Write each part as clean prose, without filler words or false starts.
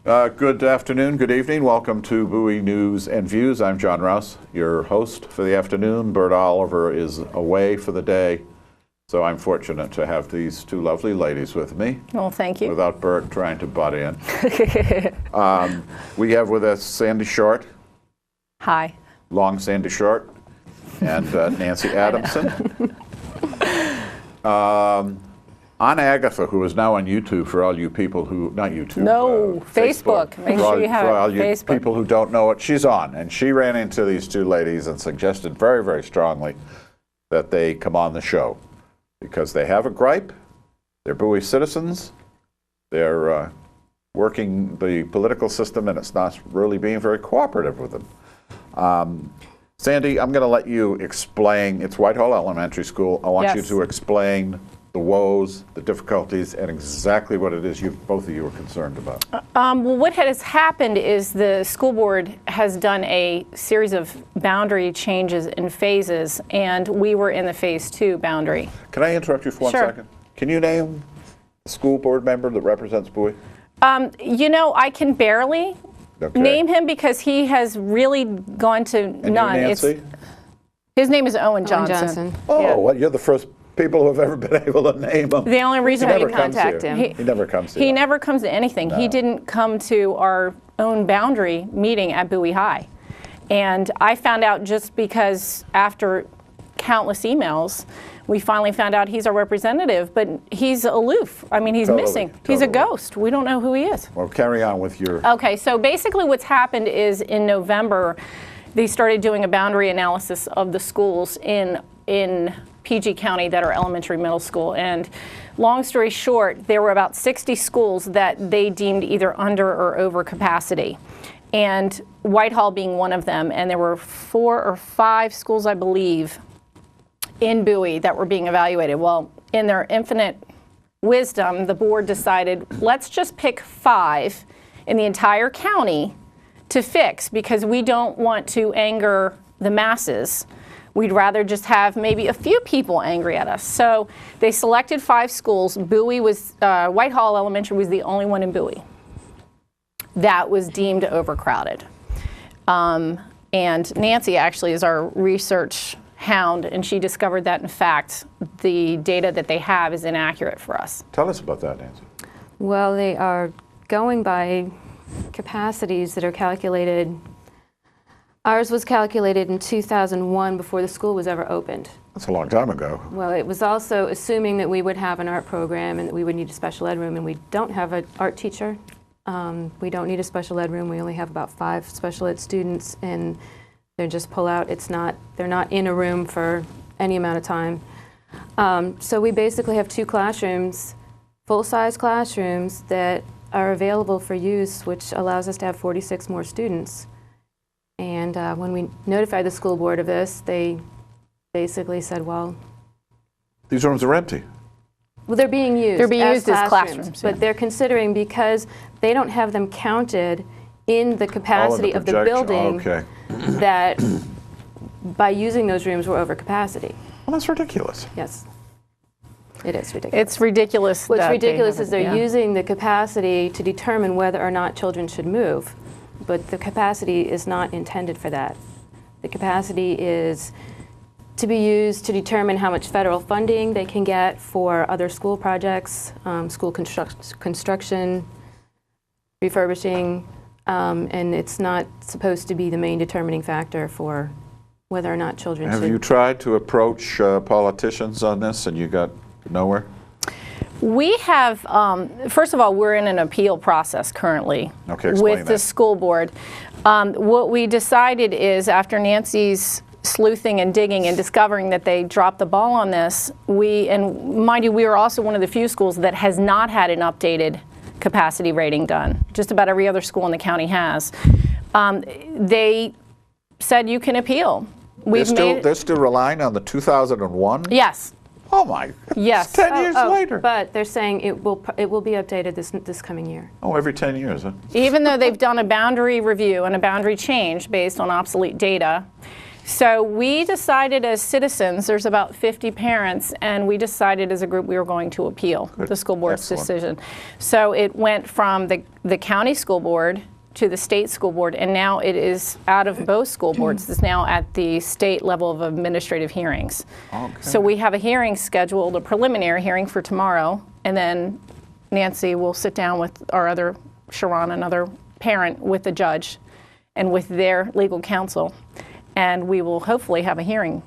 Good afternoon, good evening. Welcome to Bowie News and Views. I'm John Rouse, your host for the afternoon. Bert Oliver is away for the day, so I'm fortunate to have these two lovely ladies with me. Well, thank you. Without Bert trying to butt in. We have with us Sandy Short. Hi. Long Sandy Short. And Nancy Adamson. Aunt Agatha, who is now on YouTube for all you people who, not YouTube. No, Facebook. Make sure you have for all you Facebook. people who don't know it, she's on. And she ran into these two ladies and suggested very, very strongly that they come on the show because they have a gripe. They're Bowie citizens. They're working the political system, and it's not really being very cooperative with them. Sandy, I'm going to let you explain. It's Whitehall Elementary School. I want you to explain the woes, the difficulties, and exactly what it is both of you are concerned about. Well, what has happened is the school board has done a series of boundary changes in phases, and we were in the phase 2 boundary. Can I interrupt you for 1 second? Can you name the school board member that represents Bowie? You know, I can barely name him because he has really gone to none. You, Nancy? His name is Owen Johnson. Oh, yeah. Well, you're the first people who have ever been able to name him. The only reason we contact him. He never comes to He never comes to anything. No. He didn't come to our own boundary meeting at Bowie High. And I found out just because after countless emails, we finally found out he's our representative, but he's aloof. I mean, he's missing. He's a ghost. We don't know who he is. Well, carry on with your... Okay, so basically what's happened is in November, they started doing a boundary analysis of the schools in PG County that are elementary, middle school. And long story short, there were about 60 schools that they deemed either under or over capacity. And Whitehall being one of them. And there were 4 or 5 schools, I believe, in Bowie that were being evaluated. Well, in their infinite wisdom, the board decided, let's just pick 5 in the entire county to fix because we don't want to anger the masses. We'd rather just have maybe a few people angry at us. So they selected 5 schools. Bowie was, Whitehall Elementary was the only one in Bowie that was deemed overcrowded. And Nancy actually is our research hound, and she discovered that, in fact, the data that they have is inaccurate for us. Tell us about that, Nancy. Well, they are going by capacities that are calculated. Ours was calculated in 2001 before the school was ever opened. That's a long time ago. Well, it was also assuming that we would have an art program and that we would need a special ed room, and we don't have an art teacher. We don't need a special ed room. We only have about 5 special ed students, and they're just pull out. They're not in a room for any amount of time. So we basically have 2 classrooms, full-size classrooms that are available for use, which allows us to have 46 more students. And when we notified the school board of this, they basically said, well... These rooms are empty. Well, they're being used, as classrooms. But they're considering, because they don't have them counted in the capacity of the building, that by using those rooms, we're over capacity. Well, that's ridiculous. Yes. It is ridiculous. It's ridiculous. What's ridiculous is they're using the capacity to determine whether or not children should move. But the capacity is not intended for that. The capacity is to be used to determine how much federal funding they can get for other school projects, school construction, refurbishing, and it's not supposed to be the main determining factor for whether or not children should. Have you tried to approach politicians on this and you got nowhere? We have, first of all, we're in an appeal process currently with the school board. What we decided is, after Nancy's sleuthing and digging and discovering that they dropped the ball on this, and mind you, we are also one of the few schools that has not had an updated capacity rating done. Just about every other school in the county has. They said you can appeal. They're still relying on the 2001? Yes. Oh my! Yes. It's 10 years later. But they're saying it will be updated this coming year. Oh, every 10 years, huh? Even though they've done a boundary review and a boundary change based on obsolete data, So we decided as citizens, there's about 50 parents, and we decided as a group we were going to appeal the school board's Excellent. decision. So it went from the county school board to the state school board, and now it is out of both school boards. It's now at the state level of administrative hearings. Okay. So we have a hearing scheduled, a preliminary hearing for tomorrow, and then Nancy will sit down with our other, Sharon, another parent, with the judge and with their legal counsel, and we will hopefully have a hearing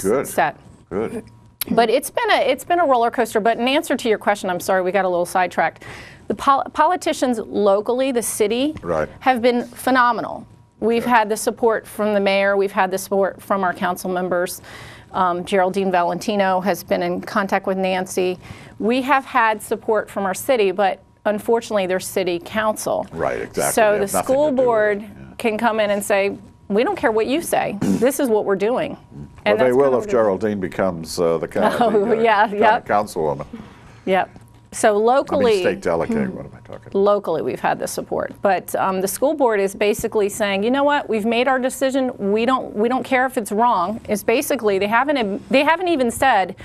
Good. set. Good. But it's been a roller coaster. But in answer to your question, I'm sorry, we got a little sidetracked. The politicians locally, the city, Right. have been phenomenal. We've had the support from the mayor. We've had the support from our council members. Geraldine Valentino has been in contact with Nancy. We have had support from our city, but unfortunately, their city council. Right, exactly. They So have the nothing school to do with board it, yeah. can come in and say, we don't care what you say. This is what we're doing. Well, And they that's will kinda if what it is. Geraldine becomes the county, Oh, yeah, county yep. councilwoman. Yep. So I mean, locally, state delegate. What am I talking about? locally we've had the support, but the school board is basically saying, you know what, we've made our decision. We don't care if it's wrong. It's basically they haven't even said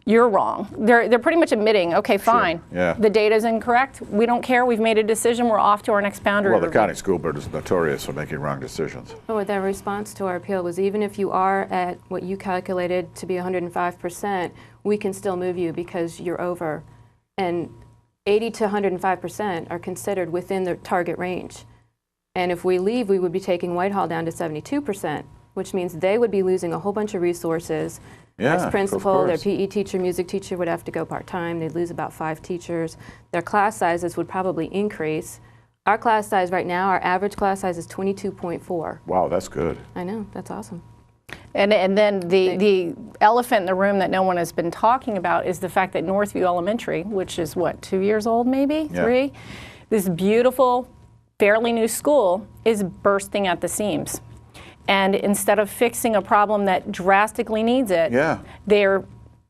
you're wrong. They're pretty much admitting, okay, fine. yeah. The data's incorrect. We don't care. We've made a decision. We're off to our next boundary. Well, the review. county school board is notorious for making wrong decisions. Well, their response to our appeal was, even if you are at what you calculated to be 105%, we can still move you because you're over. And 80 to 105% are considered within the target range. And if we leave, we would be taking Whitehall down to 72%, which means they would be losing a whole bunch of resources. Yeah, As of principal, their course. PE teacher, music teacher would have to go part-time. They'd lose about 5 teachers. Their class sizes would probably increase. Our class size right now, our average class size is 22.4. Wow, that's good. I know, that's awesome. And then the elephant in the room that no one has been talking about is the fact that Northview Elementary, which is what, 2 years old maybe, Yeah. 3, this beautiful, fairly new school is bursting at the seams. And instead of fixing a problem that drastically needs it, Yeah. they're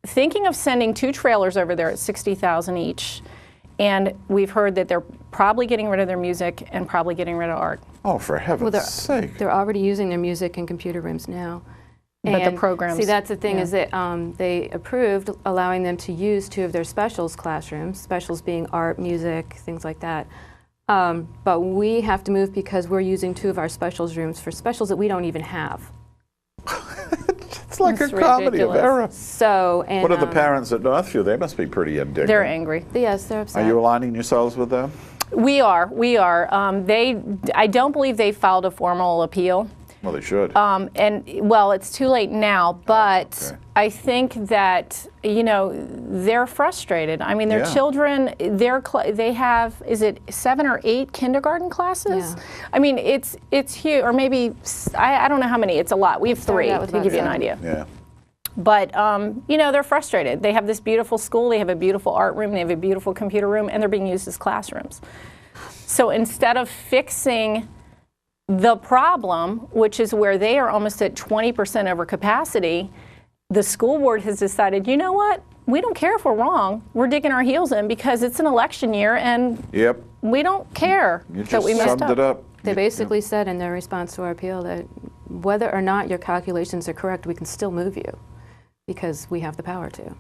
thinking of sending 2 trailers over there at $60,000 each. And we've heard that they're probably getting rid of their music and probably getting rid of art. Oh, for heaven's sake. They're already using their music and computer rooms now. But the And programs- See, that's the thing yeah. is that they approved allowing them to use 2 of their specials classrooms, specials being art, music, things like that. But we have to move because we're using 2 of our specials rooms for specials that we don't even have. It's like That's a comedy of ridiculous. errors. So, and What are the parents at Northview? They must be pretty indignant. They're angry. yes, they're upset. Are you aligning yourselves with them? We are. I don't believe they filed a formal appeal. Well, they should. And well, it's too late now, but okay. I think that, they're frustrated. I mean, their Yeah. children, they have, is it 7 or 8 kindergarten classes? Yeah. I mean, it's huge, or maybe, I don't know how many, it's a lot. We have started 3, out with to about give you an 7. idea. yeah. But, they're frustrated. They have this beautiful school, they have a beautiful art room, they have a beautiful computer room, and they're being used as classrooms. So instead of fixing the problem, which is where they are almost at 20% over capacity, the school board has decided, you know what? We don't care if we're wrong. We're digging our heels in because it's an election year and Yep. we don't care You that just we messed summed it up. They basically said in their response to our appeal that whether or not your calculations are correct, we can still move you because we have the power to.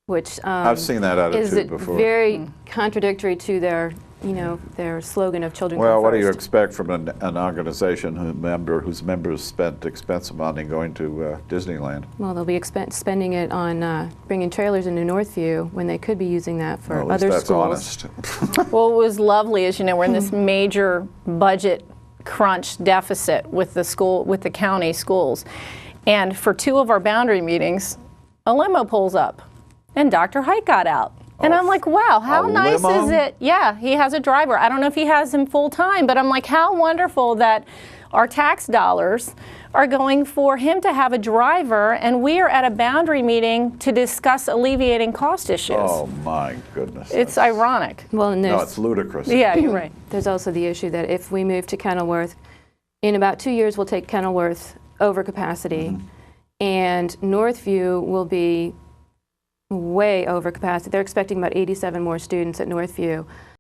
Which I've seen that is attitude before. very contradictory to their, their slogan of children Well, come what do you first. expect from an organization whose members spent expensive money going to Disneyland? Well, they'll be spending it on bringing trailers into Northview when they could be using that for Well, at least other that's schools. honest. Well, what was lovely is, we're in this major budget crunch deficit with the county schools. And for 2 of our boundary meetings, a limo pulls up and Dr. Hite got out. And I'm like, wow, how a nice limo? is it? Yeah, he has a driver. I don't know if he has him full time, but I'm like, how wonderful that our tax dollars are going for him to have a driver, and we are at a boundary meeting to discuss alleviating cost issues. Oh, my goodness. It's That's- ironic. Well, and No, there's, it's ludicrous. Yeah, you're right. there's also the issue that if we move to Kenilworth, in about 2 years we'll take Kenilworth over capacity, and Northview will be way over capacity. They're expecting about 87 more students at Northview.